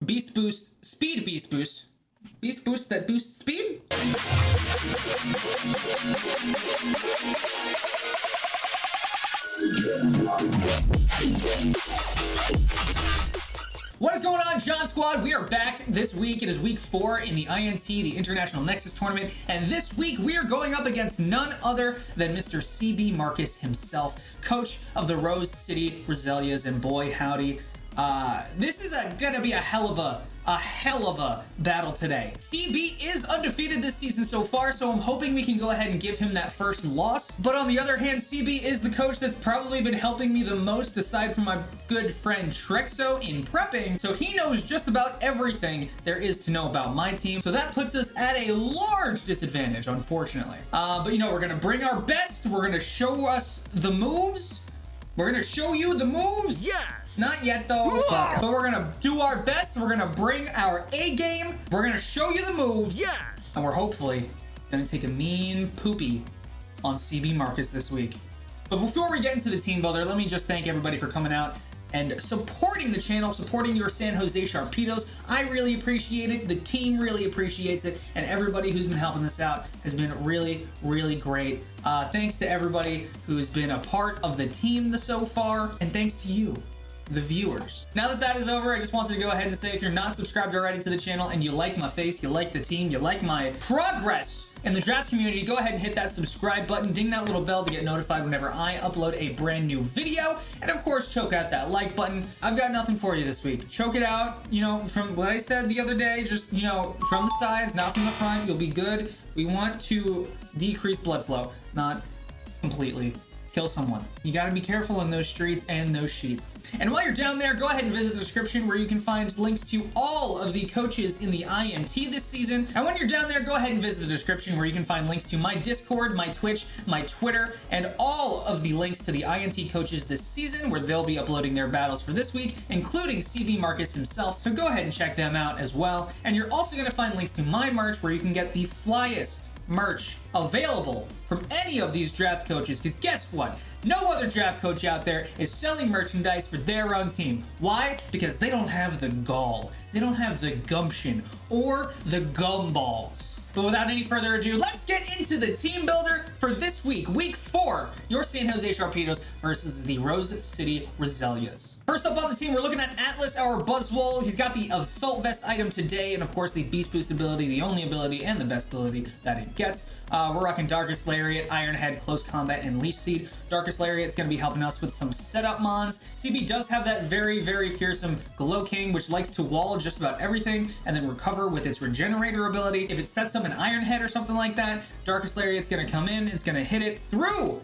Beast Boost, Speed Beast Boost. Beast Boost that boosts speed? What is going on, John Squad? We are back this week. It is week 4 in the INT, the International Nexus Tournament. And this week we are going up against none other than Mr. CBMarcus himself, coach of the Rose City Roselias. And boy, howdy. This is gonna be a hell of a battle today. CB is undefeated this season so far, so I'm hoping we can go ahead and give him that first loss. But on the other hand, CB is the coach that's probably been helping me the most aside from my good friend Trexo in prepping, so he knows just about everything there is to know about my team. So that puts us at a large disadvantage, unfortunately. But you know, we're gonna bring our best. We're gonna show us the moves. We're gonna show you the moves. Yes. Not yet though, but we're gonna do our best. We're gonna bring our A game. We're gonna show you the moves. Yes. And we're hopefully gonna take a mean poopy on CBMarcus this week. But before we get into the team builder, let me just thank everybody for coming out and supporting the channel, supporting your San Jose Sharpedos. I really appreciate it. The team really appreciates it. And everybody who's been helping us out has been really, really great. Thanks to everybody who's been a part of the team so far. And thanks to you, the viewers. Now that that is over, I just wanted to go ahead and say, if you're not subscribed already to the channel and you like my face, you like the team, you like my progress in the draft community, go ahead and hit that subscribe button, ding that little bell to get notified whenever I upload a brand new video, and of course choke out that like button. I've got nothing for you this week. Choke it out, you know, from what I said the other day, just, you know, from the sides, not from the front. You'll be good. We want to decrease blood flow, not completely kill someone. You gotta be careful in those streets and those sheets. And while you're down there, go ahead and visit the description where you can find links to all of the coaches in the INT this season. And when you're down there, go ahead and visit the description where you can find links to my Discord, my Twitch, my Twitter, and all of the links to the INT coaches this season, where they'll be uploading their battles for this week, including CBMarcus himself. So go ahead and check them out as well. And you're also gonna find links to my merch where you can get the flyest merch available from any of these draft coaches, because guess what? No other draft coach out there is selling merchandise for their own team. Why? Because they don't have the gall, they don't have the gumption, or the gumballs. But without any further ado, let's get into the team builder for this week, week 4, your San Jose Sharpedos versus the Rose City Roselias. First up on the team, we're looking at Atlas, our BUZZWOLE. He's got the Assault Vest item today, and of course the Beast Boost ability, the only ability and the best ability that it gets. We're rocking Darkest Lariat, Iron Head, Close Combat, and Leech Seed. Darkest Lariat's going to be helping us with some setup mons. CB does have that very, very fearsome GLOWKING, which likes to wall just about everything and then recover with its Regenerator ability. If it sets up an Iron Head or something like that, Darkest Lariat's going to come in, it's going to hit it through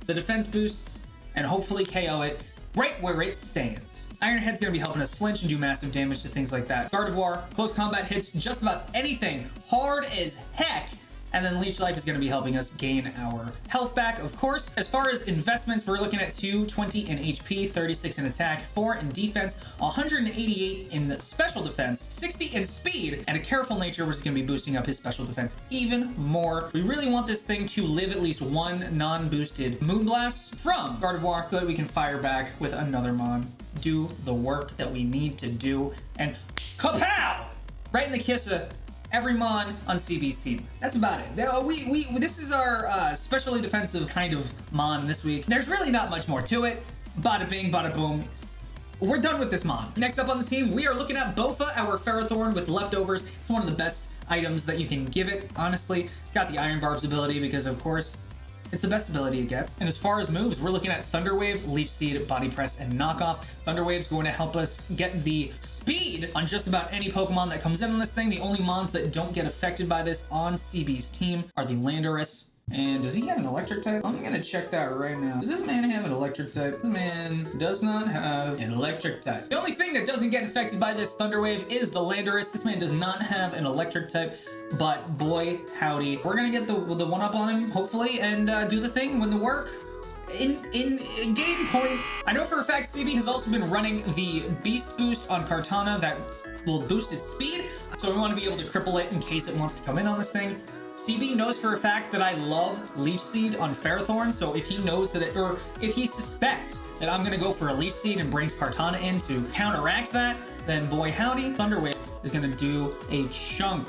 the defense boosts and hopefully KO it right where it stands. Iron Head's going to be helping us flinch and do massive damage to things like that. Gardevoir, Close Combat hits just about anything hard as heck. And then Leech Life is going to be helping us gain our health back, of course. As far as investments, we're looking at 220 in HP, 36 in attack, 4 in defense, 188 in special defense, 60 in speed, and a careful nature, which is going to be boosting up his special defense even more. We really want this thing to live at least one non-boosted Moonblast from Gardevoir so that we can fire back with another mon, do the work that we need to do, and kapow! Right in the kiss of every mon on CB's team. That's about it. This is our specially defensive kind of mon this week. There's really not much more to it. Bada bing, bada boom. We're done with this mon. Next up on the team, we are looking at Bofa, our Ferrothorn with leftovers. It's one of the best items that you can give it, honestly. Got the Iron Barbs ability because, of course, it's the best ability it gets. And as far as moves, we're looking at Thunder Wave, Leech Seed, Body Press, and Knockoff. Thunder Wave's going to help us get the speed on just about any Pokemon that comes in on this thing. The only mons that don't get affected by this on CB's team are the Landorus. And does he have an electric type? I'm gonna check that right now. Does this man have an electric type? This man does not have an electric type. The only thing that doesn't get affected by this Thunder Wave is the Landorus. This man does not have an electric type. But boy, howdy, we're gonna get the one up on him, hopefully, and do the thing, win the work. In game point, I know for a fact CB has also been running the Beast Boost on Kartana that will boost its speed, so we want to be able to cripple it in case it wants to come in on this thing. CB knows for a fact that I love Leech Seed on Ferrothorn, so if he knows that if he suspects that I'm gonna go for a Leech Seed and brings Kartana in to counteract that, then boy howdy, Thunder Wave is gonna do a chunk.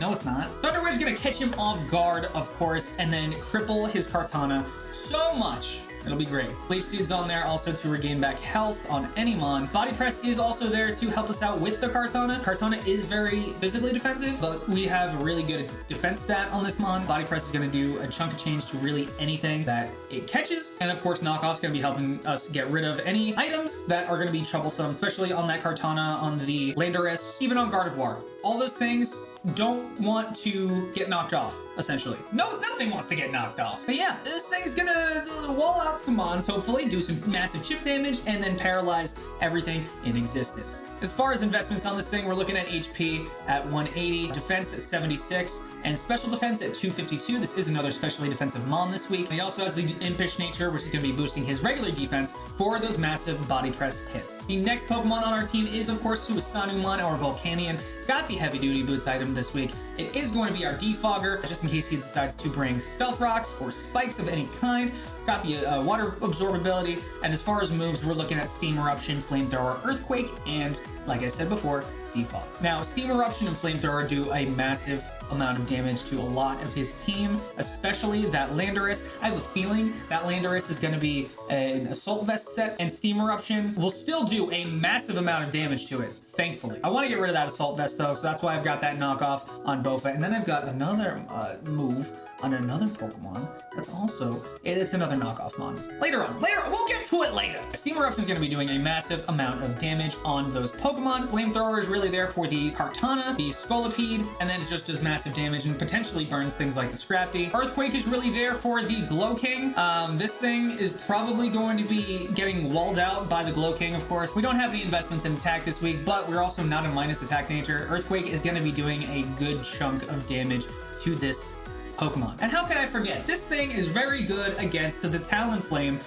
No, it's not. Thunder Wave's gonna catch him off guard, of course, and then cripple his Kartana so much. It'll be great. Leech Seed's on there also to regain back health on any mon. Body Press is also there to help us out with the Kartana. Kartana is very physically defensive, but we have a really good defense stat on this mon. Body Press is going to do a chunk of change to really anything that it catches. And of course, Knockoff's going to be helping us get rid of any items that are going to be troublesome, especially on that Kartana, on the Landorus, even on Gardevoir. All those things don't want to get knocked off, essentially. No, nothing wants to get knocked off. But yeah, this thing's gonna wall out some mons, hopefully, do some massive chip damage, and then paralyze everything in existence. As far as investments on this thing, we're looking at HP at 180, defense at 76, and special defense at 252. This is another specially defensive mon this week. He also has the Impish Nature, which is going to be boosting his regular defense for those massive body press hits. The next Pokemon on our team is, of course, Suisanumon, our Volcanion. Got the heavy duty boots item this week. It is going to be our Defogger, just in case he decides to bring Stealth Rocks or Spikes of any kind. Got the water absorbability, and as far as moves, we're looking at Steam Eruption, Flamethrower, Earthquake, and, like I said before, Defog. Now, Steam Eruption and Flamethrower do a massive amount of damage to a lot of his team, especially that Landorus. I have a feeling that Landorus is going to be an Assault Vest set, and Steam Eruption will still do a massive amount of damage to it, thankfully. I want to get rid of that Assault Vest, though, so that's why I've got that knockoff on Bofa. And then I've got another move on another Pokemon that's also, it's another knockoff mon. Later on, we'll get to it later. Steam Eruption is going to be doing a massive amount of damage on those Pokemon. Flamethrower is really there for the Kartana, the Scolipede, and then it just does massive damage and potentially burns things like the Scrafty. Earthquake is really there for the GLOWKIng. This thing is probably going to be getting walled out by the GLOWKIng, of course. We don't have any investments in attack this week, but we're also not a minus attack nature. Earthquake is going to be doing a good chunk of damage to this Pokemon. And how can I forget? This thing is very good against the Talonflame,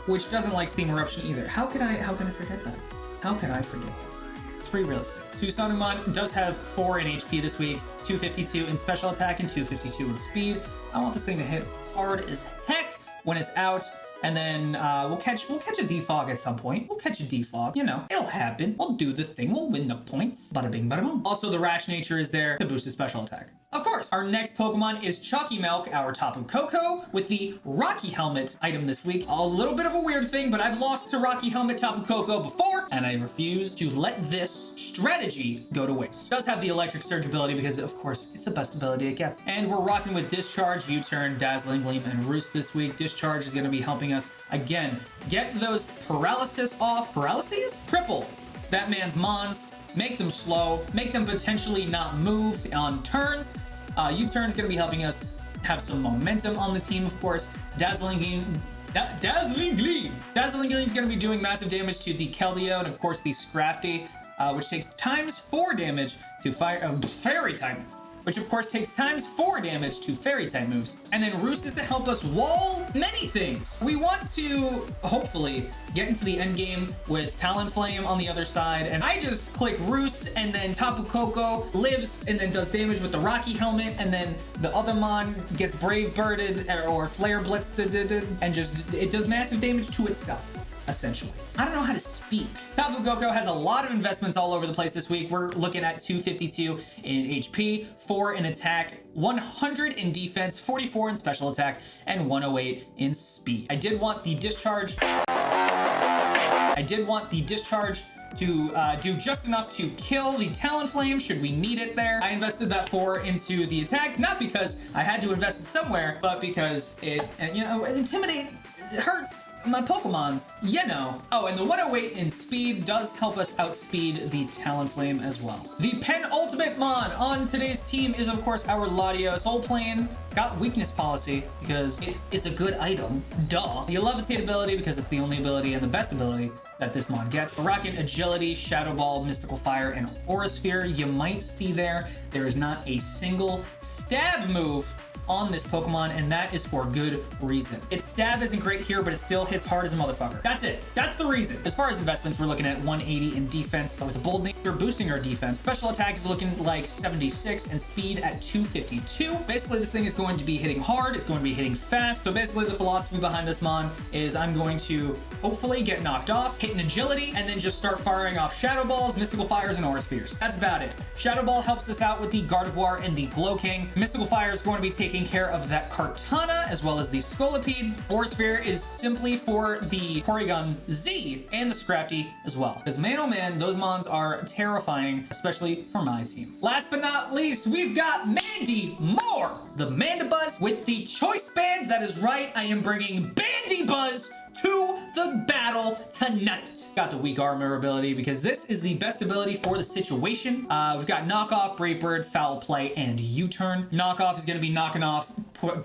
which doesn't like Steam Eruption either. How can I forget that? How can I forget that? It's pretty realistic. Suisanumon does have 4 in HP this week, 252 in special attack and 252 in speed. I want this thing to hit hard as heck when it's out. And then we'll catch a Defog at some point. We'll catch a Defog, you know, it'll happen. We'll do the thing, we'll win the points. Bada bing, bada boom. Also, the Rash Nature is there to boost his special attack. Of course, our next Pokemon is Chalky Milk, our Tapu Koko, with the Rocky Helmet item this week. A little bit of a weird thing, but I've lost to Rocky Helmet Tapu Koko before, and I refuse to let this strategy go to waste. It does have the Electric Surge ability because, of course, it's the best ability it gets. And we're rocking with Discharge, U-Turn, Dazzling Gleam, and Roost this week. Discharge is going to be helping us, again, get those paralysis off. Paralyses? Cripple that man's mons. Make them slow, make them potentially not move on turns. U-Turn is going to be helping us have some momentum on the team, of course. Dazzling Gleam. Dazzling Gleam is going to be doing massive damage to the Keldeo and, of course, the Scrafty, which takes ×4 damage to Fairy type. Which of course takes ×4 damage to Fairy type moves. And then Roost is to help us wall many things. We want to hopefully get into the end game with Talonflame on the other side. And I just click Roost, and then Tapu Koko lives and then does damage with the Rocky Helmet. And then the other mon gets Brave Birded or Flare Blitzed and just, it does massive damage to itself, essentially. I don't know how to speak. Tapu Koko has a lot of investments all over the place this week. We're looking at 252 in HP, 4 in attack, 100 in defense, 44 in special attack, and 108 in speed. I did want the discharge to do just enough to kill the Talonflame should we need it there. I invested that 4 into the attack, not because I had to invest it somewhere, but because it, you know, Intimidate hurts my Pokemons, you know. Oh, and the 108 in speed does help us outspeed the Talonflame as well. The penultimate mon on today's team is, of course, our Latios. Soul Plane got weakness policy because it is a good item, duh. The Levitate ability because it's the only ability and the best ability that this mon gets. Rocket, Agility, Shadow Ball, Mystical Fire, and Aura Sphere. You might see there is not a single stab move on this Pokemon, and that is for good reason. Its stab isn't great here, but it still hits hard as a motherfucker. That's it. That's the reason. As far as investments, we're looking at 180 in defense with a bold nature boosting our defense. Special attack is looking like 76 and speed at 252. Basically, this thing is going to be hitting hard. It's going to be hitting fast. So basically, the philosophy behind this mon is I'm going to hopefully get knocked off, hit an agility, and then just start firing off Shadow Balls, Mystical Fires, and Aura Spheres. That's about it. Shadow Ball helps us out with the Gardevoir and the GLOWKING. Mystical Fire is going to be taking care of that Kartana as well as the Scolipede. Aura Sphere is simply for the Porygon Z and the Scrafty as well. Because man, oh man, those mons are terrifying, especially for my team. Last but not least, we've got Mewmore, the Mandibuzz with the Choice Band. That is right, I am bringing Bandibuzz to the battle tonight. Got the weak armor ability because this is the best ability for the situation. We've got Knockoff, Brave Bird, Foul Play, and U-Turn. Knockoff is going to be knocking off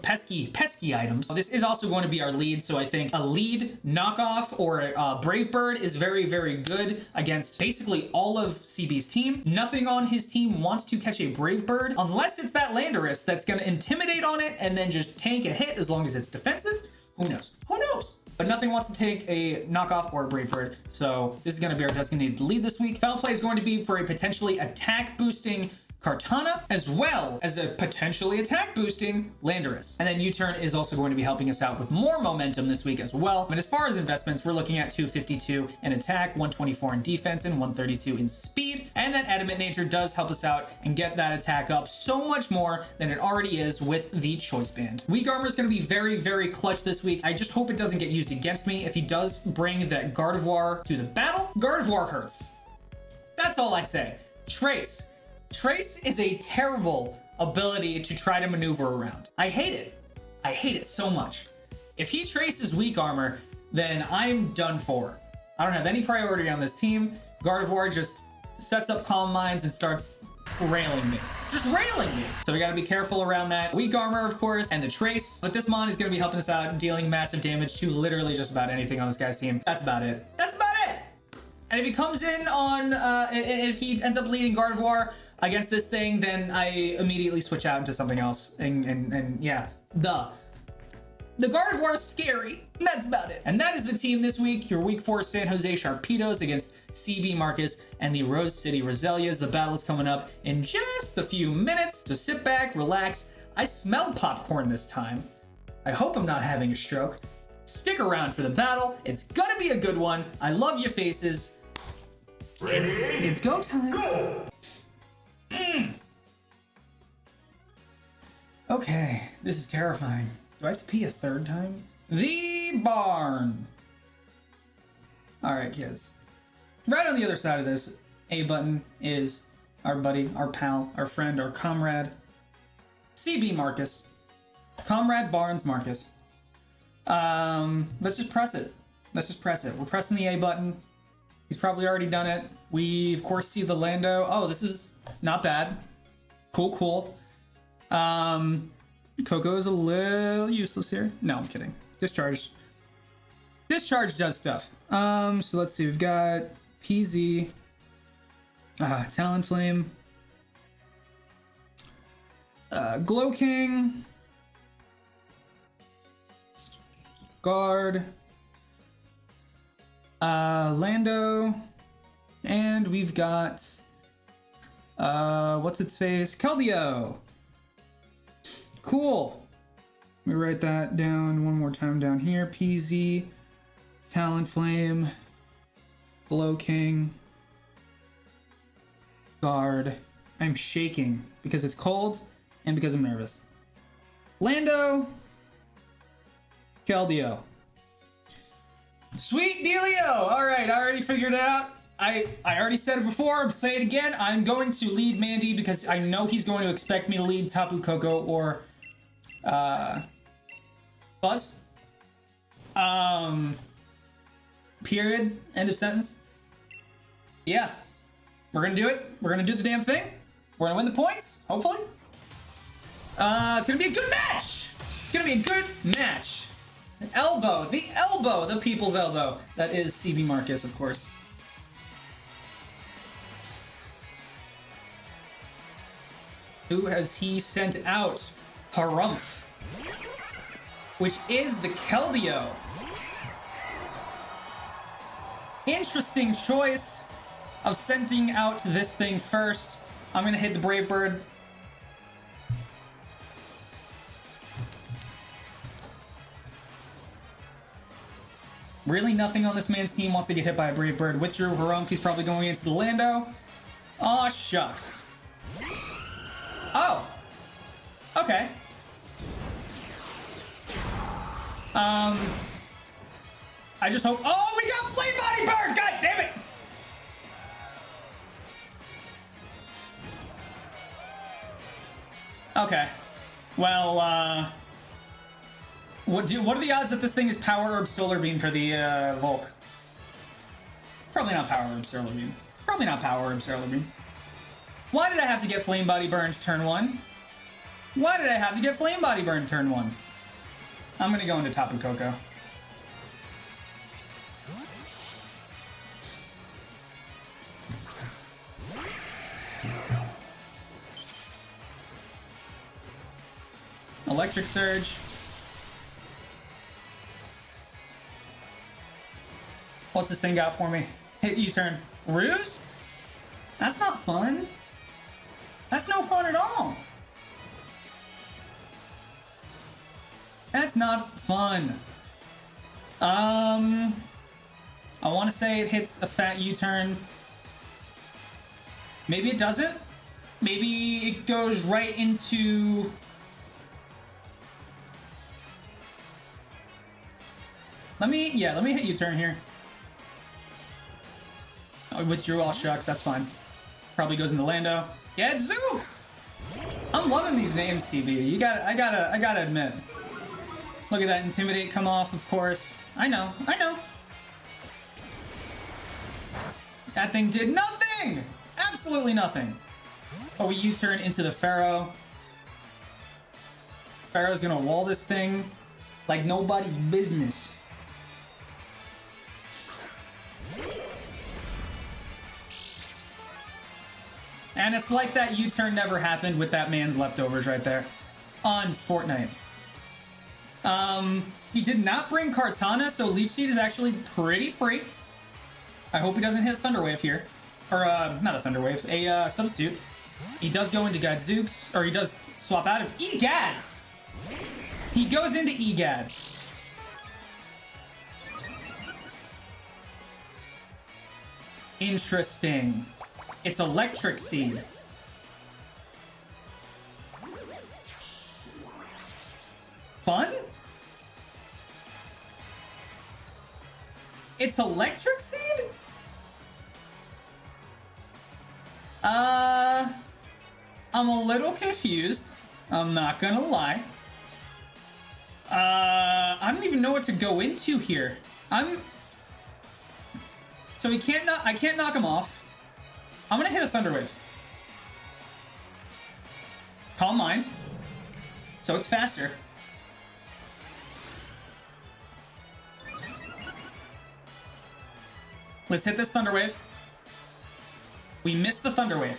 pesky items. This is also going to be our lead, so I think a lead Knockoff or a Brave Bird is very, very good against basically all of CB's team. Nothing on his team wants to catch a Brave Bird unless it's that Landorus that's going to intimidate on it and then just tank a hit as long as it's defensive. Who knows? Who knows? But nothing wants to take a Knockoff or a Brave Bird, so this is going to be our designated lead this week. Foul Play is going to be for a potentially attack boosting Kartana, as well as a potentially attack boosting Landorus. And then U-Turn is also going to be helping us out with more momentum this week as well. But as far as investments, we're looking at 252 in attack, 124 in defense, and 132 in speed. And that Adamant Nature does help us out and get that attack up so much more than it already is with the Choice Band. Weak Armor is going to be very, very clutch this week. I just hope it doesn't get used against me. If he does bring that Gardevoir to the battle, Gardevoir hurts. That's all I say. Trace. Trace is a terrible ability to try to maneuver around. I hate it. I hate it so much. If he traces weak armor, then I'm done for. I don't have any priority on this team. Gardevoir just sets up Calm Minds and starts railing me. Just railing me. So we gotta be careful around that. Weak armor, of course, and the trace. But this mon is gonna be helping us out, dealing massive damage to literally just about anything on this guy's team. That's about it. That's about it. And if he comes in on, if he ends up leading Gardevoir against this thing, then I immediately switch out into something else. And yeah, the Gardevoir is scary. That's about it. And that is the team this week. Your week 4 San Jose Sharpedos against CBMarcus and the Rose City Roselias. The battle is coming up in just a few minutes. So sit back, relax. I smell popcorn this time. I hope I'm not having a stroke. Stick around for the battle. It's gonna be a good one. I love your faces. It's go time. Go. Okay, this is terrifying. Do I have to pee a third time? The barn. All right, kids. Right on the other side of this A button is our buddy, our pal, our friend, our comrade, CBMarcus. Comrade Barnes Marcus. Let's just press it. Let's just press it. We're pressing the A button. He's probably already done it. We, of course, see the Lando. Oh, this is not bad. Cool, cool. Coco is a little useless here. No, I'm kidding. Discharge. Discharge does stuff. So let's see. We've got PZ. Talonflame. GLOWKING. Guard. Lando. And we've got what's its face? Keldeo. Cool. Let me write that down one more time down here. PZ, Talonflame, GLOWKING, Guard. I'm shaking because it's cold and because I'm nervous. Lando, Keldeo. Sweet dealio. All right, I already figured it out. I already said it before, say it again. I'm going to lead Mandy because I know he's going to expect me to lead Tapu Koko or Buzz. Period. End of sentence. Yeah. We're gonna do it. We're gonna do the damn thing. We're gonna win the points, hopefully. It's gonna be a good match. It's gonna be a good match. An elbow, the people's elbow. That is CBMarcus, of course. Who has he sent out? Harumph, which is the Keldeo. Interesting choice of sending out this thing first. I'm gonna hit the Brave Bird. Really, nothing on this man's team wants to get hit by a Brave Bird. Withdrew Harumph, he's probably going into the Lando. Aw, shucks. Oh. Okay. I just hope... Oh, we got Flame Body Bird! God damn it! Okay. Well, what are the odds that this thing is Power Herb Solar Beam for the Volk? Probably not Power Herb Solar Beam. Probably not Power Herb Solar Beam. Why did I have to get Flame Body Burned turn 1? Why did I have to get Flame Body Burned turn 1? I'm gonna go into Tapu Koko. Electric Surge. What's this thing got for me? Hit U-turn. Roost? That's not fun. That's no fun at all. That's not fun. I want to say it hits a fat U-turn. Maybe it doesn't. Maybe it goes right into... Let me hit U-turn here. Oh, withdrew all shucks, that's fine. Probably goes into Lando. Yeah, Zeus! I'm loving these names, CB. I gotta admit. Look at that Intimidate come off, of course. I know. That thing did nothing! Absolutely nothing. Oh, we U-turn into the Pharaoh. Pharaoh's gonna wall this thing like nobody's business. And it's like that U-turn never happened with that man's leftovers right there on Fortnite. He did not bring Kartana, so Leech Seed is actually pretty free. I hope he doesn't hit a Thunder Wave here. Or, not a Thunder Wave, a substitute. He does go into Gadzooks, or he does swap out of Egads! He goes into Egads. Interesting. It's Electric Seed. Fun? It's Electric Seed? I'm a little confused. I'm not gonna lie. I don't even know what to go into here. So I can't knock him off. I'm gonna hit a Thunder Wave. Calm Mind. So it's faster. Let's hit this Thunder Wave. We missed the Thunder Wave.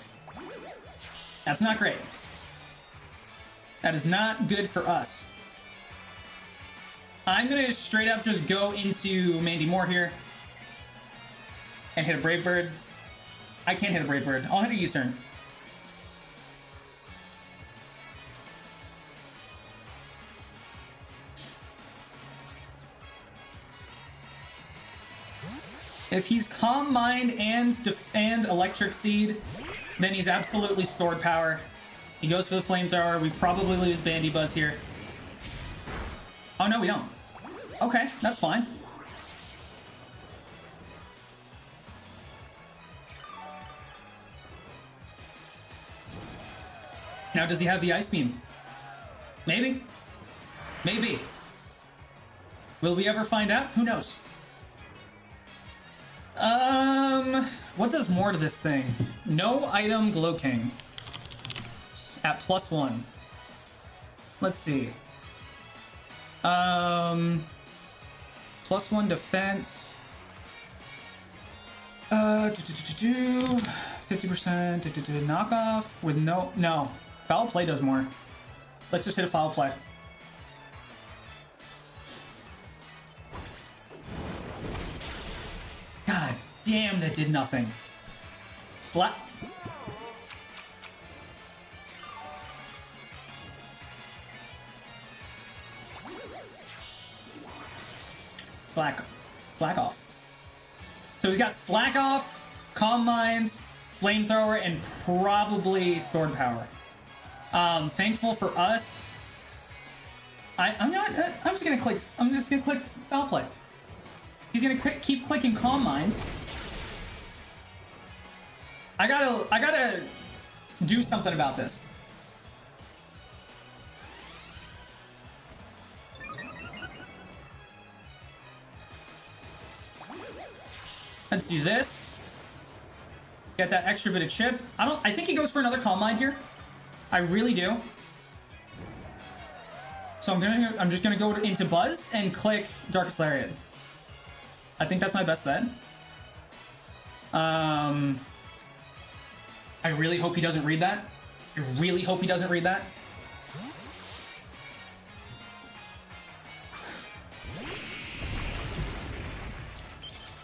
That's not great. That is not good for us. I'm gonna straight up just go into Mandy Moore here. And hit a Brave Bird. I can't hit a Brave Bird. I'll hit a U-turn. If he's Calm Mind and Electric Seed, then he's absolutely stored power. He goes for the Flamethrower. We probably lose Bandy Buzz here. Oh, no, we don't. Okay, that's fine. Now, does he have the Ice Beam? Maybe. Maybe. Will we ever find out? Who knows? What does more to this thing? No item GLOWKING. At +1. Let's see. +1 defense. 50% knockoff with no. Foul Play does more. Let's just hit a foul play. God damn, that did nothing. Slap. Slack off. So he's got slack off, calm mind, flamethrower, and probably stored power. Thankful for us. I'm just gonna click foul play. He's gonna keep clicking calm minds. I gotta do something about this. Let's do this. Get that extra bit of chip. I think he goes for another calm mind here. I really do. So I'm just gonna go into Buzz and click Darkest Lariat. I think that's my best bet. I really hope he doesn't read that. I really hope he doesn't read that.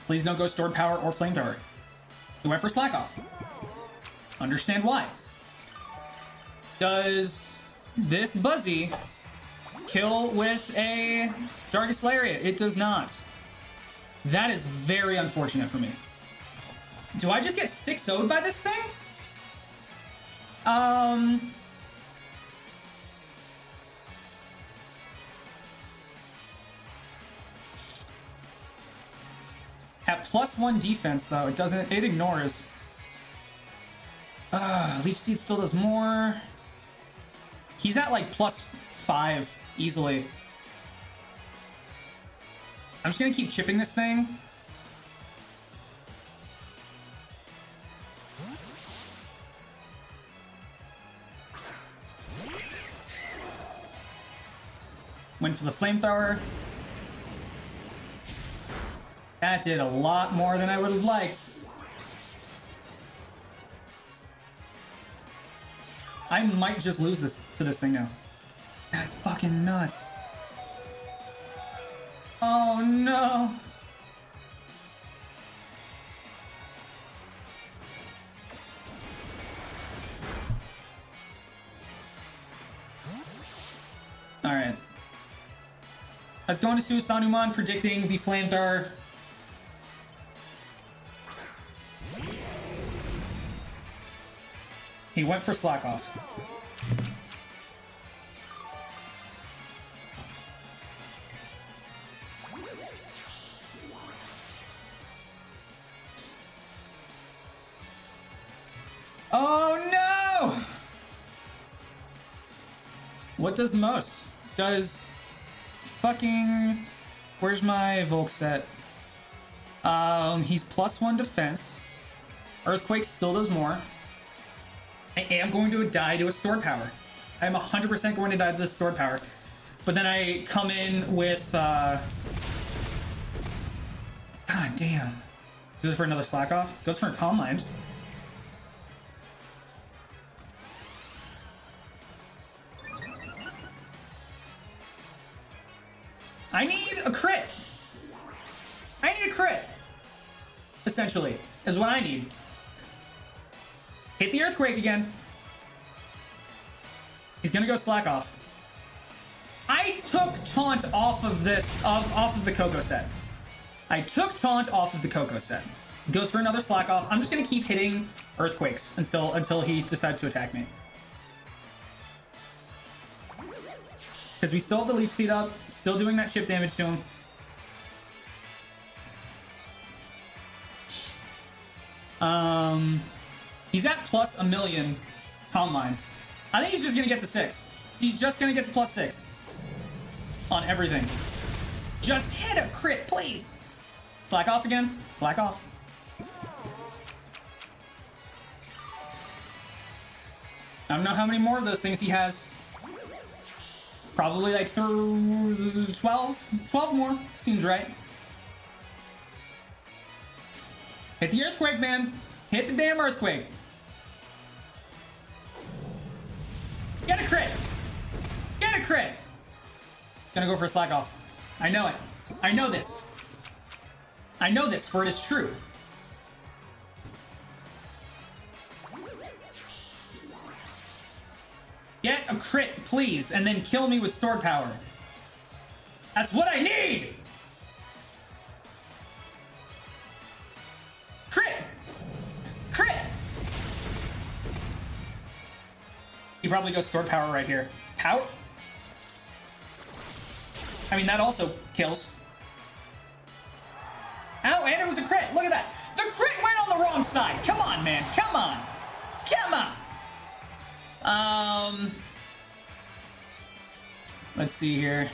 Please don't go stored power or flamethrower. He went for slack off. Understand why. Does this Buzzy kill with a Darkest Lariat? It does not. That is very unfortunate for me. Do I just get 6-0'd by this thing? At +1 defense, though, it ignores. Leech Seed still does more. He's at like +5 easily. I'm just gonna keep chipping this thing. Went for the flamethrower. That did a lot more than I would have liked. I might just lose this to this thing now. That's fucking nuts. Oh no. All right. Let's go into Suisanuman, predicting the flamethrower. He went for slack off. Oh no! What does the most? Does fucking... Where's my Volk set? He's +1 defense. Earthquake still does more. I am going to die to a stored power. I'm 100% going to die to the stored power. But then I come in with... God damn. Goes for another slack off. Goes for a calm mind. I need a crit. I need a crit. Essentially, is what I need. Hit the earthquake again. He's gonna go slack off. I took taunt off of this, off of the Coco set. I took taunt off of the Coco set. Goes for another slack off. I'm just gonna keep hitting earthquakes until he decides to attack me. Because we still have the Leech Seed up, still doing that chip damage to him. He's at +1,000,000 calm minds. I think he's just gonna get to 6. He's just gonna get to +6 on everything. Just hit a crit, please. Slack off again. Slack off. I don't know how many more of those things he has. Probably like through 12 more. Seems right. Hit the earthquake, man. Hit the damn earthquake. Get a crit. crit. Gonna go for a slack off. I know it. I know this. I know this, for it is true. Get a crit, please, and then kill me with stored power. That's what I need! Crit! Crit! He probably goes stored power right here. Power? I mean, that also kills. Ow, and it was a crit. Look at that. The crit went on the wrong side. Come on, man. Come on. Come on. Let's see here.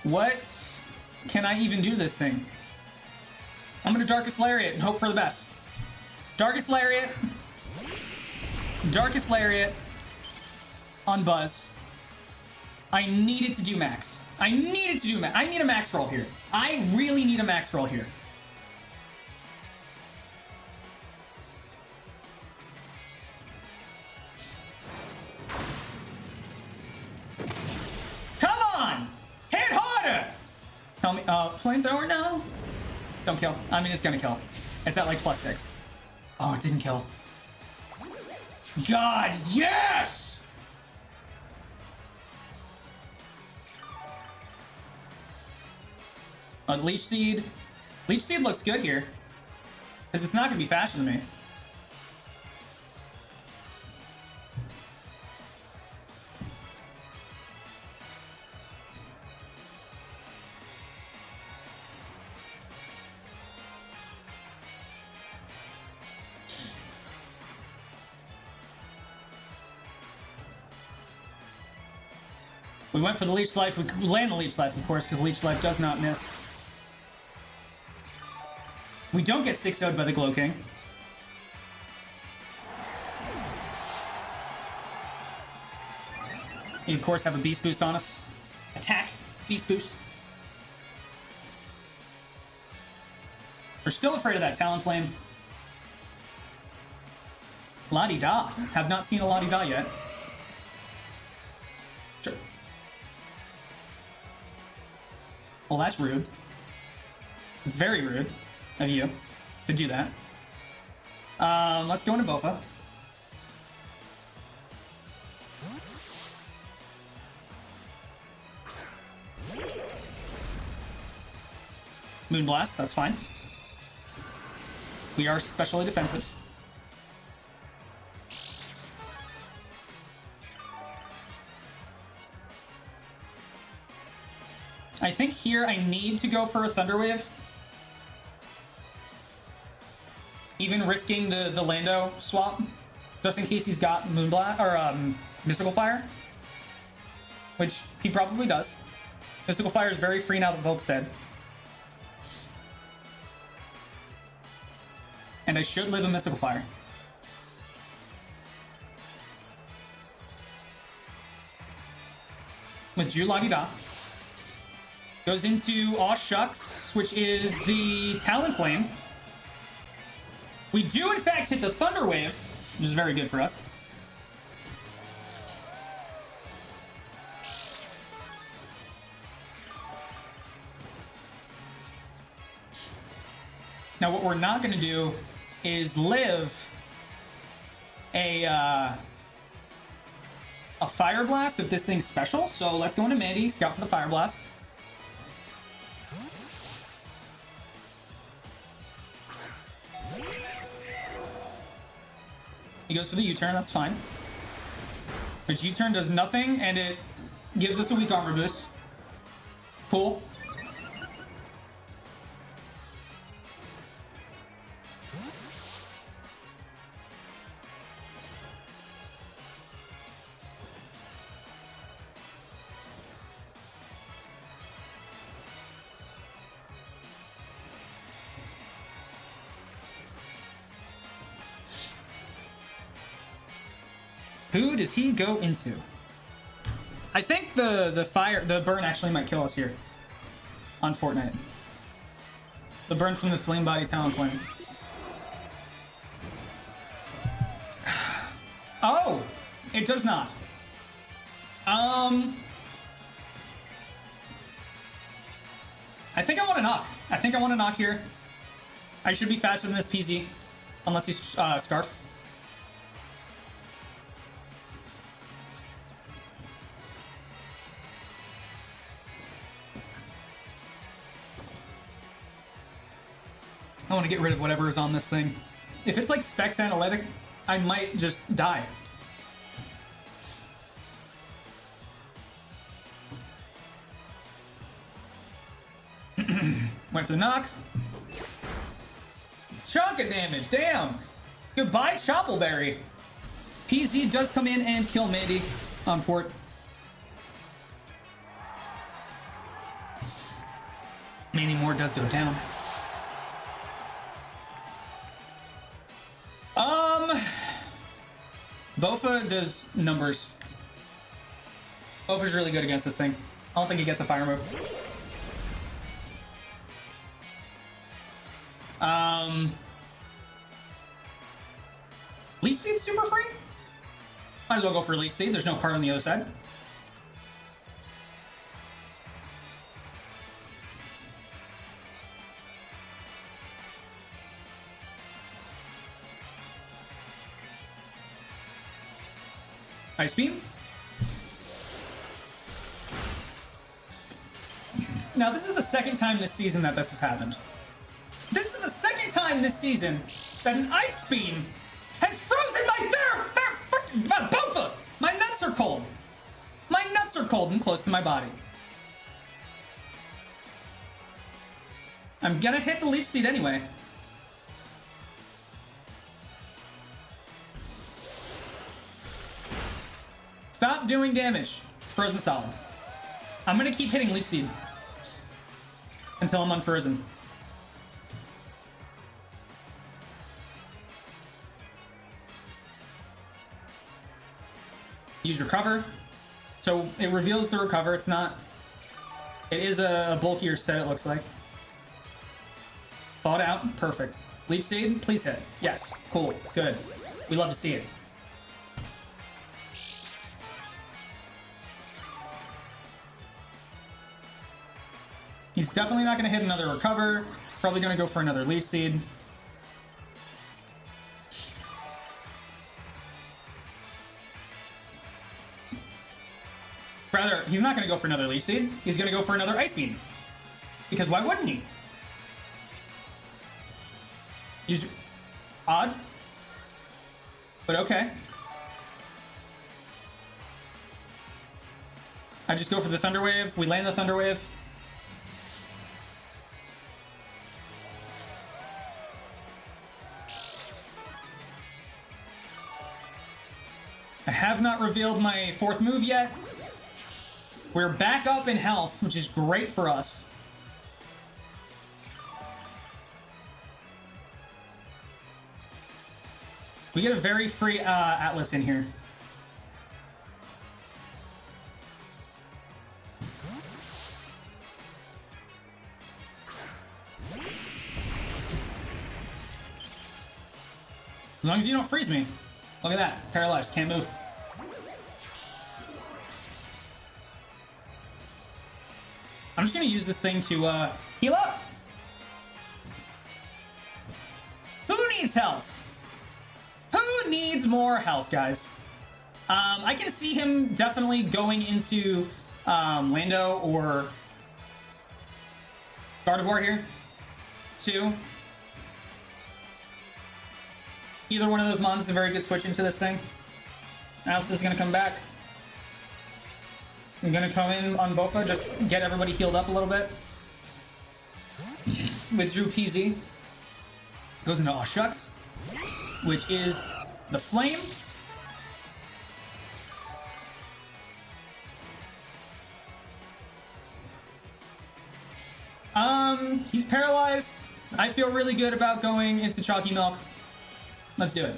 What can I even do this thing? I'm gonna Darkest Lariat and hope for the best. Darkest Lariat. Darkest Lariat on Buzz. I needed to do max. I needed to do max. I need a max roll here. I really need a max roll here. Come on! Hit harder! Tell me, flamethrower, no? Don't kill. I mean, it's gonna kill. It's at like +6. Oh, it didn't kill. God, yes! Leech Seed. Leech Seed looks good here. Because it's not going to be faster than me. We went for the Leech Life. We land the Leech Life, of course, because Leech Life does not miss. We don't get 6-0'd by the GLOWKING. We, of course, have a Beast Boost on us. Attack. Beast Boost. We're still afraid of that Talonflame. La-di-da. Have not seen a la-di-da yet. Sure. Well, that's rude. It's very rude of you to do that. Let's go into Bofa. Moonblast, that's fine. We are specially defensive. I think here I need to go for a Thunder Wave. Even risking the Lando swap, just in case he's got Moonblast or Mystical Fire, which he probably does. Mystical Fire is very free now that Volk's dead, and I should live a Mystical Fire. With Ju La-di-da. Goes into Aw Shucks, which is the Talonflame. We do, in fact, hit the Thunder Wave, which is very good for us. Now, what we're not going to do is live a Fire Blast if this thing's special. So let's go into Mandy, scout for the Fire Blast. He goes for the U-turn, that's fine. Which U-turn does nothing, and it gives us a weak armor boost. Cool. Who does he go into? I think the burn actually might kill us here on Fortnite. The burn from the Flame Body Talonflame. Oh, it does not. I think I want to knock. I think I want to knock here. I should be faster than this PZ. Unless he's Scarf. I want to get rid of whatever is on this thing. If it's like Specs Analytic, I might just die. Went for the knock. Chunk of damage, damn. Goodbye, Choppleberry. PZ does come in and kill Mandy on Fort. Mewmore does go down. Bofa does numbers. Bofa's really good against this thing. I don't think he gets a fire move. Leech Seed's super free? Might as well go for Leech Seed. There's no card on the other side. Ice Beam. Now, this is the second time this season that this has happened. This is the second time this season that an Ice Beam has frozen my Bofa! My nuts are cold. My nuts are cold and close to my body. I'm gonna hit the Leech Seed anyway. Stop doing damage. Frozen solid. I'm gonna keep hitting Leech Seed until I'm unfrozen. Use Recover. So it reveals the Recover. It's not... It is a bulkier set, it looks like. Thawed out. Perfect. Leech Seed, please hit. Yes. Cool. Good. We love to see it. He's definitely not going to hit another Recover. Probably going to go for another Leech Seed. Rather, he's not going to go for another Leech Seed. He's going to go for another Ice Beam. Because why wouldn't he? Odd. But okay. I just go for the Thunder Wave. We land the Thunder Wave. I have not revealed my fourth move yet. We're back up in health, which is great for us. We get a very free Atlas in here. As long as you don't freeze me. Look at that. Paralyzed. Can't move. I'm just going to use this thing to heal up. Who needs health? Who needs more health, guys? I can see him definitely going into Lando or Gardevoir here. Two. Either one of those mons is a very good switch into this thing. Alice is going to come back. I'm going to come in on Bofa, just get everybody healed up a little bit. Withdrew PZ. Goes into Aw Shucks, which is the Flame. He's paralyzed. I feel really good about going into Chalky Milk. Let's do it.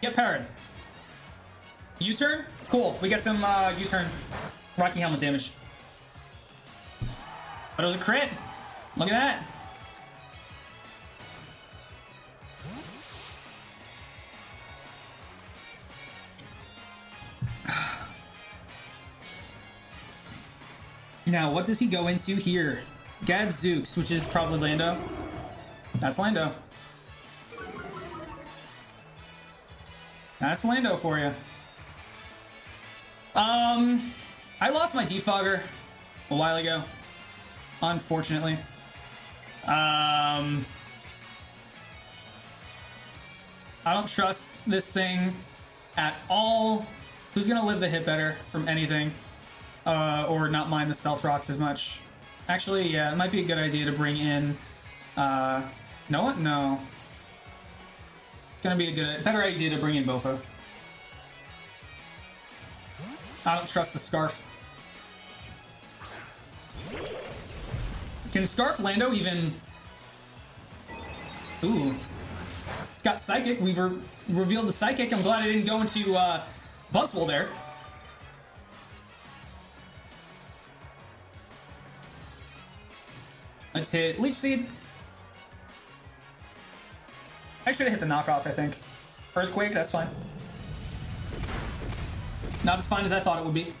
Get parried. U-turn? Cool. We get some U-turn Rocky Helmet damage. But it was a crit. Look at that. Now, what does he go into here? Gadzooks, which is probably Lando. That's Lando. That's Lando for you. I lost my defogger a while ago, unfortunately. I don't trust this thing at all. Who's gonna live the hit better from anything? Or not mind the stealth rocks as much? Actually, yeah, it might be a good idea to bring in, know what? No. It's gonna be a better idea to bring in Bofa. I don't trust the Scarf. Can Scarf Lando even... Ooh. It's got Psychic. We've revealed the Psychic. I'm glad I didn't go into BUZZWOLE there. Let's hit Leech Seed. I should have hit the knockoff, I think. Earthquake, that's fine. Not as fine as I thought it would be.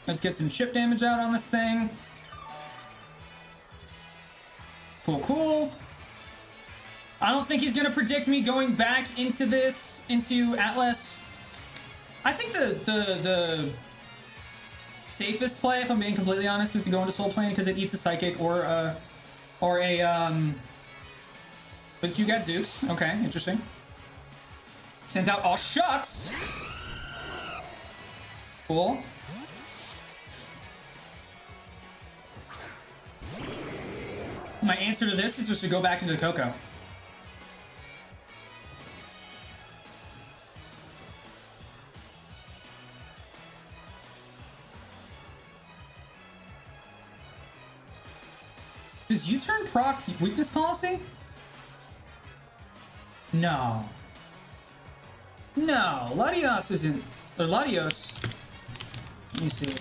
Let's get some chip damage out on this thing. Cool, cool. I don't think he's gonna predict me going back into this, into Atlas. I think the safest play, if I'm being completely honest, is to go into Soul Plane because it eats a Psychic or a with you got Zeus. Okay, interesting. Sent out all shucks. Cool. My answer to this is just to go back into the Coco. Does U-turn proc weakness policy? No. No, Latios isn't... Or Latios... Let me see.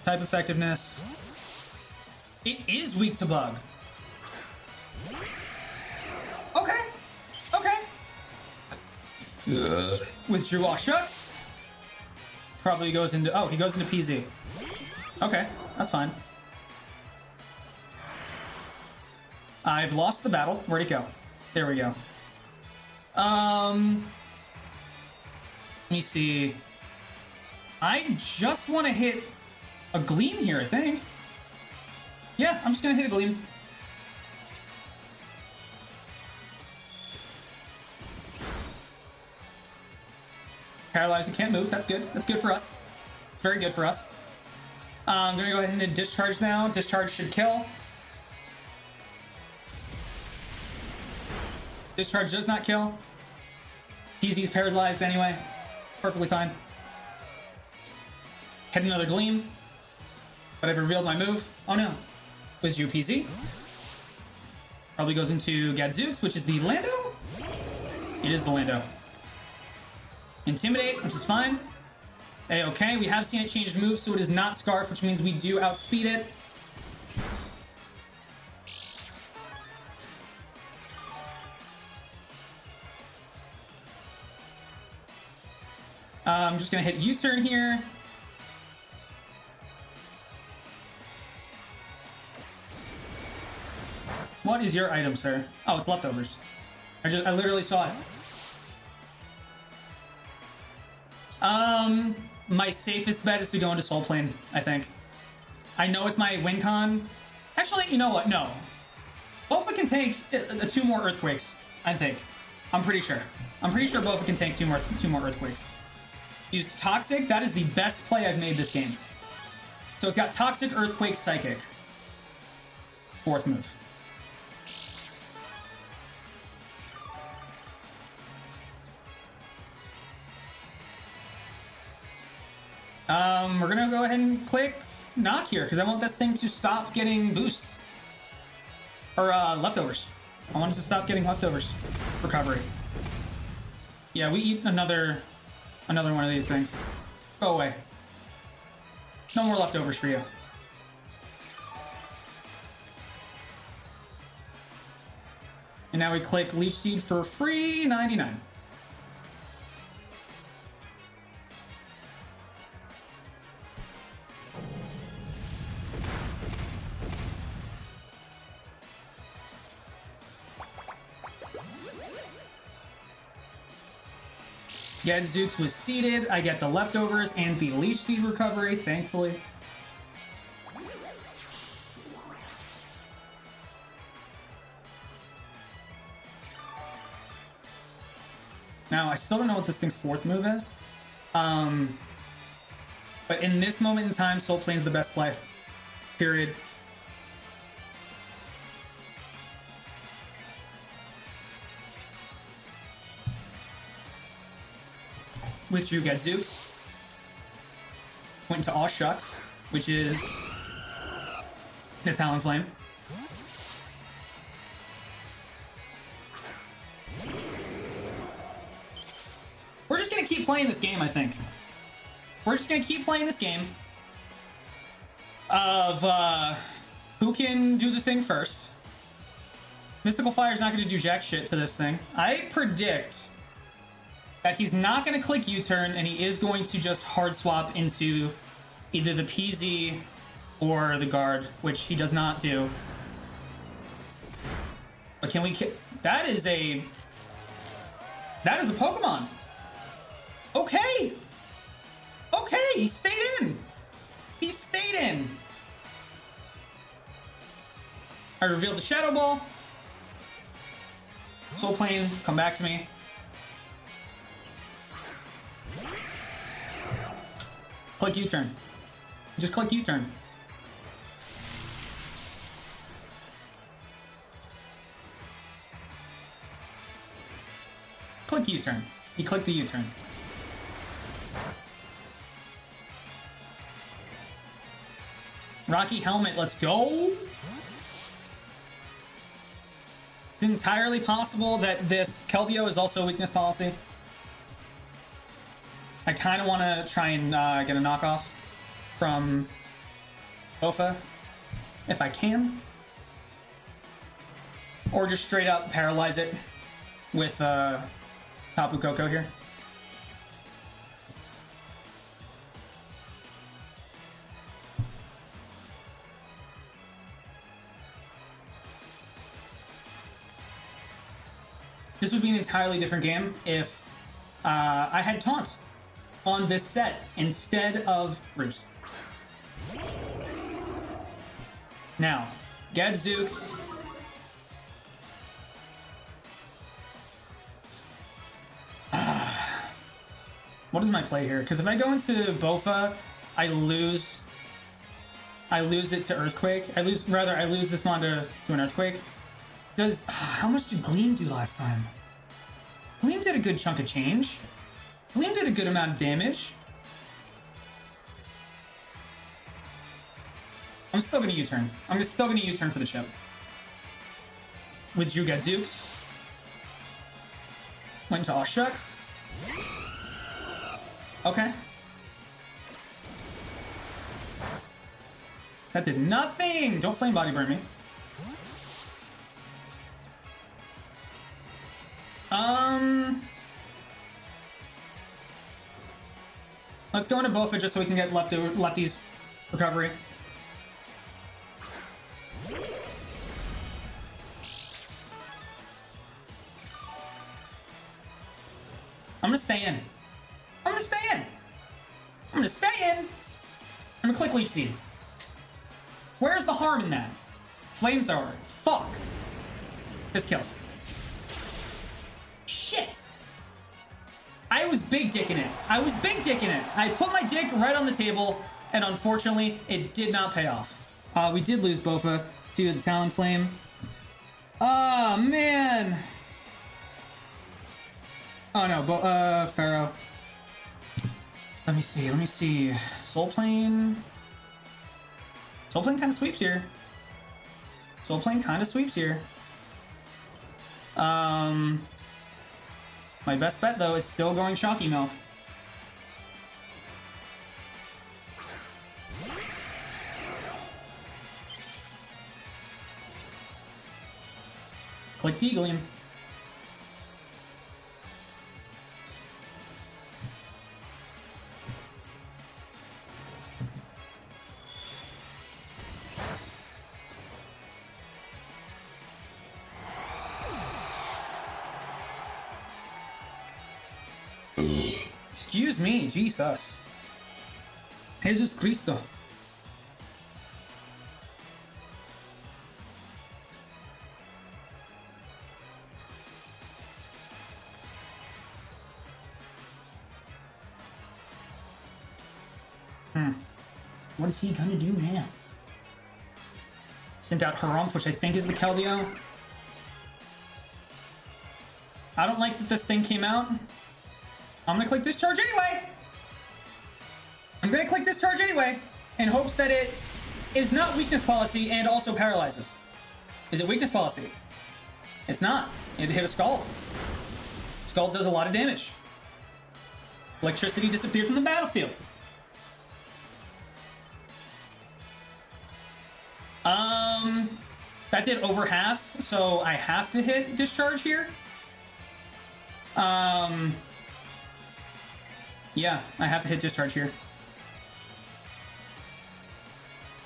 Type effectiveness. It is weak to bug. Okay. Okay. Withdrew all shucks. Probably goes into... Oh, he goes into PZ. Okay, that's fine. I've lost the battle. Where'd it go? There we go. Let me see. I just want to hit a Gleam here, I think. Yeah, I'm just gonna hit a Gleam. Paralyzed and can't move. That's good. That's good for us. Very good for us. I'm gonna go ahead and discharge now. Discharge should kill. Discharge does not kill. PZ's paralyzed anyway. Perfectly fine. Hit another Gleam. But I've revealed my move. Oh no. With you, PZ. Probably goes into Gadzooks, which is the Lando? It is the Lando. Intimidate, which is fine. A-okay, we have seen it change moves, so it is not Scarf, which means we do outspeed it. I'm just gonna hit U-turn here. What is your item, sir? Oh, it's leftovers. I literally saw it. My safest bet is to go into Soul Plane, I think. I know it's my win con. Actually, you know what? No. Bofa can take 2 more Earthquakes, I think. I'm pretty sure. I'm pretty sure Bofa can take two more Earthquakes. Used Toxic. That is the best play I've made this game. So it's got Toxic, Earthquake, Psychic. 4th move. We're gonna go ahead and click knock here because I want this thing to stop getting boosts. Or leftovers. I want it to stop getting leftovers. Recovery. Yeah, we eat another one of these things. Go away. No more leftovers for you. And now we click Leech Seed for free 99. Gadzooks was seeded. I get the leftovers and the Leech Seed recovery, thankfully. Now, I still don't know what this thing's fourth move is. But in this moment in time, Soul Plane's the best play. Period. Withdrew Gadzooks. Went to Aw Shucks, which is the Talonflame. We're just gonna keep playing this game, I think. We're just gonna keep playing this game of who can do the thing first. Mystical Fire's not gonna do jack shit to this thing. I predict that he's not going to click U-turn, and he is going to just hard swap into either the PZ or the guard, which he does not do. But can we... That is a Pokemon. Okay. Okay, he stayed in. He stayed in. I revealed the Shadow Ball. Soul Plane, come back to me. Click U-turn. Just click U-turn. Click U-turn. You click the U-turn. Rocky Helmet, let's go! It's entirely possible that this Kelvio is also a weakness policy. I kind of want to try and get a knockoff from Bofa, if I can. Or just straight up paralyze it with Tapu Koko here. This would be an entirely different game if I had Taunt on this set instead of Roost. Now, Gadzooks. What is my play here? Because if I go into Bofa, I lose it to Earthquake. I lose this mon to an Earthquake. How much did Gleam do last time? Gleam did a good chunk of change. Gleam did a good amount of damage. I'm still gonna U-turn. I'm still gonna U-turn for the chip. With Drew Gadzooks. Went to Aw Shucks. Okay. That did nothing! Don't Flame Body Burn me. Let's go into Bofa just so we can get lefties recovery. I'm gonna stay in. I'm gonna stay in. I'm gonna stay in. I'm gonna click Leech Seed. Where's the harm in that? Flamethrower. Fuck. This kills. Shit. I was big dicking it. I was big dicking it. I put my dick right on the table, and unfortunately, it did not pay off. We did lose Bofa to the Talonflame. Oh, man. Oh, no. Pharaoh. Let me see, let me see. Soul Plane kind of sweeps here. Soul Plane kind of sweeps here. My best bet, though, is still going Shocky Milk. Click Deaglium. Excuse me, Jesus. Jesus Cristo. What is he gonna do now? Sent out Harumph, which I think is the Keldeo. I don't like that this thing came out. I'm gonna click Discharge anyway! In hopes that it is not Weakness Policy and also paralyzes. Is it Weakness Policy? It's not. It hit a Scald. Scald does a lot of damage. Electricity disappeared from the battlefield. That did over half, so I have to hit Discharge here. Yeah, I have to hit Discharge here.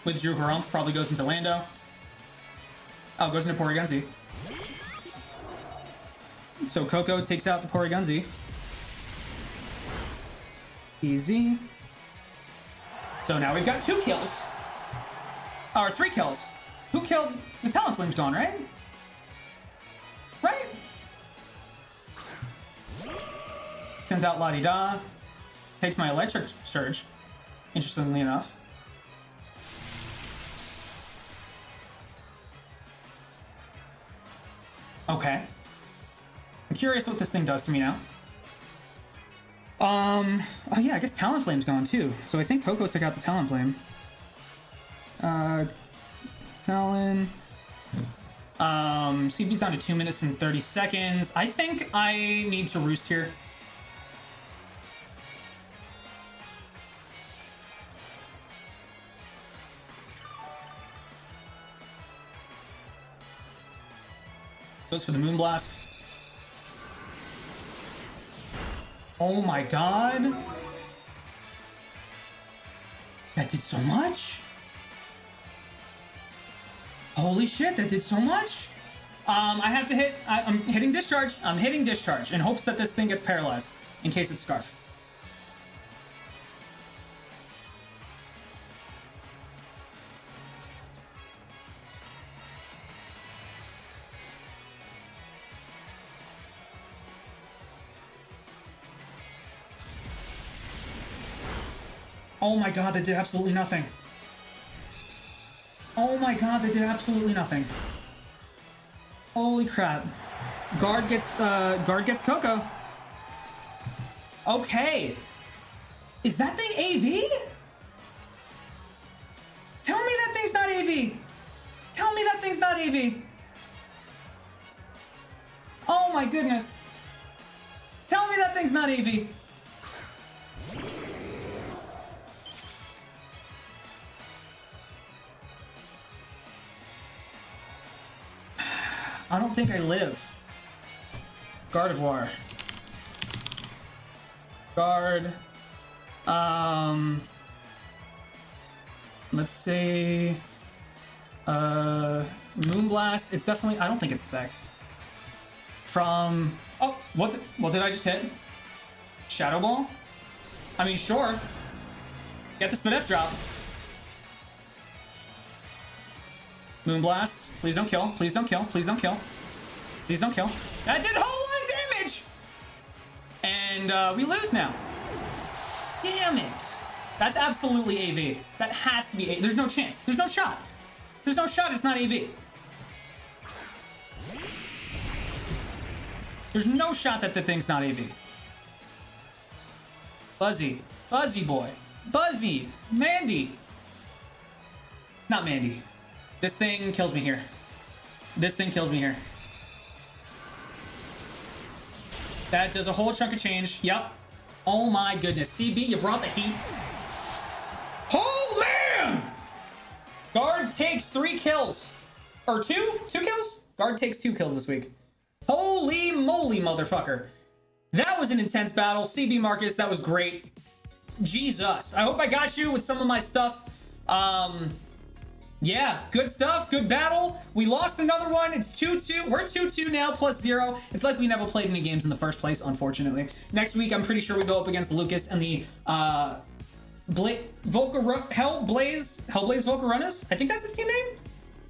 Withdrew Harumph, probably goes into Lando. Oh, goes into Porygonzi. So Coco takes out the Porygonzi. Easy. So now we've got 2 kills. Or 3 kills. Who killed? The Talonflame's gone, right? Right? Sends out La-Di-Da. Takes my Electric Surge. Interestingly enough. Okay. I'm curious what this thing does to me now. Oh yeah, I guess Talonflame's gone too. So I think Coco took out the Talonflame. Talon. CB's down to 2 minutes and 30 seconds. I think I need to roost here. Goes for the Moonblast. Oh my god. That did so much. Holy shit, that did so much. I have to hit, I'm hitting Discharge. I'm hitting Discharge in hopes that this thing gets paralyzed in case it's Scarf. Oh my god, that did absolutely nothing. Oh my god, that did absolutely nothing. Holy crap. Guard gets Coco. Okay. Is that thing AV? Tell me that thing's not AV. Tell me that thing's not AV. Oh my goodness. Tell me that thing's not AV. I don't think I live. Gardevoir. Guard. Let's say Moonblast. It's definitely, I don't think it's Specs. From, oh, what did I just hit? Shadow Ball? I mean, sure. Get the Spinef drop. Moonblast. Please don't kill. Please don't kill. Please don't kill. Please don't kill. That did a whole lot of damage! And we lose now. Damn it. That's absolutely AV. That has to be AV. There's no chance. There's no shot. There's no shot it's not AV. There's no shot that the thing's not AV. Buzzy. Buzzy boy. Buzzy. Mandy. Not Mandy. This thing kills me here. This thing kills me here. That does a whole chunk of change. Yep. Oh my goodness. CB, you brought the heat. Oh man! Guard takes 3 kills. Or 2? 2 kills? Guard takes 2 kills this week. Holy moly, motherfucker. That was an intense battle. CBMarcus, that was great. Jesus. I hope I got you with some of my stuff. Yeah, good stuff. Good battle. We lost another one. It's 2-2. We're 2-2 now, plus 0. It's like we never played any games in the first place, unfortunately. Next week, I'm pretty sure we go up against Lucas and the Hellblaze Volcarunas? I think that's his team name?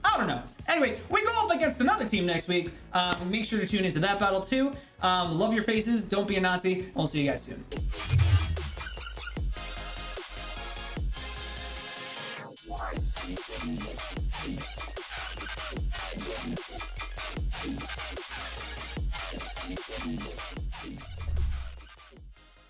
I don't know. Anyway, we go up against another team next week. Make sure to tune into that battle too. Love your faces. Don't be a Nazi. We'll see you guys soon. Peace.